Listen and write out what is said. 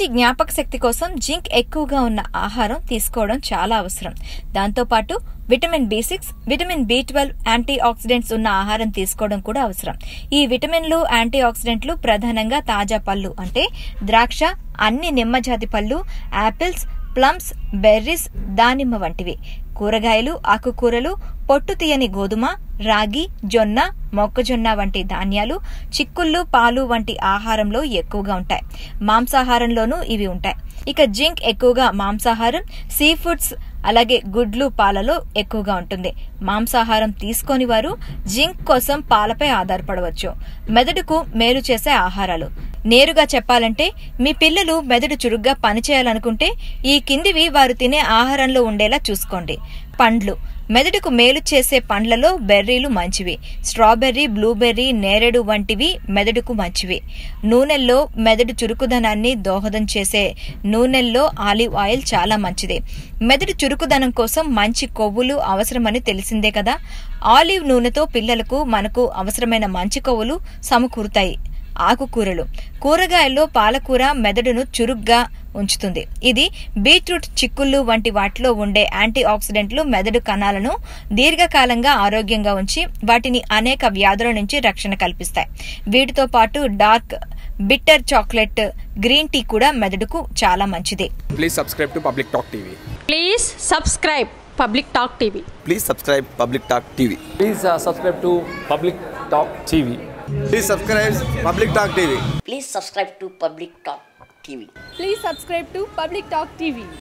మంచి జ్ఞాపక శక్తి కోసం జింక్ ఎక్కువగా ఉన్న ఆహారం తీసుకోవడం చాలా అవసరం. దాంతోపాటు vitamin B6, vitamin B12, anti oxidants ఉన్న ఆహారం తీసుకోవడం కూడా అవసరం. ఈ విటమిన్లు, యాంటీ ఆక్సిడెంట్లు ప్రధానంగా తాజా పళ్ళు అంటే ద్రాక్ష, అన్ని నిమ్మజాతి పళ్ళు, యాపిల్స్, ప్లమ్స్, బెర్రీస్, దానిమ్మ వంటివి. కూరగాయలు, ఆకుకూరలు, పొట్టు తీయని గోధుమ, రాగి, జొన్న, మొక్కజొన్న వంటి ధాన్యాలు, చిక్కుళ్ళు, పాలు వంటి ఆహారంలో ఎక్కువగా ఉంటాయి. మాంసాహారంలోనూ ఇవి ఉంటాయి. ఇక జింక్ ఎక్కువగా మాంసాహారం, సీ ఫుడ్స్, అలాగే గుడ్లు, పాలలో ఎక్కువగా ఉంటుంది. మాంసాహారం తీసుకోని వారు జింక్ కోసం పాలపై ఆధారపడవచ్చు. మెదడుకు మేలు చేసే ఆహారాలు. నేరుగా చెప్పాలంటే మీ పిల్లలు మెదడు చురుగ్గా పనిచేయాలనుకుంటే ఈ కిందివి వారు తినే ఆహారంలో ఉండేలా చూసుకోండి. పండ్లు. మెదడుకు మేలు చేసే పండ్లలో బెర్రీలు మంచివి. స్ట్రాబెర్రీ, బ్లూబెర్రీ, నేరేడు వంటివి మెదడుకు మంచివి. నూనెల్లో మెదడు చురుకుదనాన్ని దోహదం చేసే నూనెల్లో ఆలివ్ ఆయిల్ చాలా మంచిది. మెదడు చురుకుదనం కోసం మంచి కొవ్వులు అవసరమని తెలిసిందే కదా. ఆలివ్ నూనెతో పిల్లలకు మనకు అవసరమైన మంచి కొవ్వులు సమకూరుతాయి. ఆకుకూరలు. కూరగాయల్లో పాలకూర మెదడును చురుగ్గా ఉంచుతుంది. ఇది బీట్రూట్, చిక్కుళ్ళు వంటి వాటిలో ఉండే యాంటీ ఆక్సిడెంట్లు మెదడు కణాలను దీర్ఘకాలంగా ఆరోగ్యంగా ఉంచి వాటిని అనేక వ్యాధుల నుంచి రక్షణ కల్పిస్తాయి. వీటితో పాటు dark bitter chocolate, green tea కూడా మెదడుకు చాలా మంచిది. Please subscribe to Public Talk TV. Please subscribe Public Talk TV. Please subscribe Public Talk TV. Please subscribe to Public Talk TV. Please subscribe Public Talk TV. Please subscribe to Public Talk TV. Please subscribe to Public Talk TV.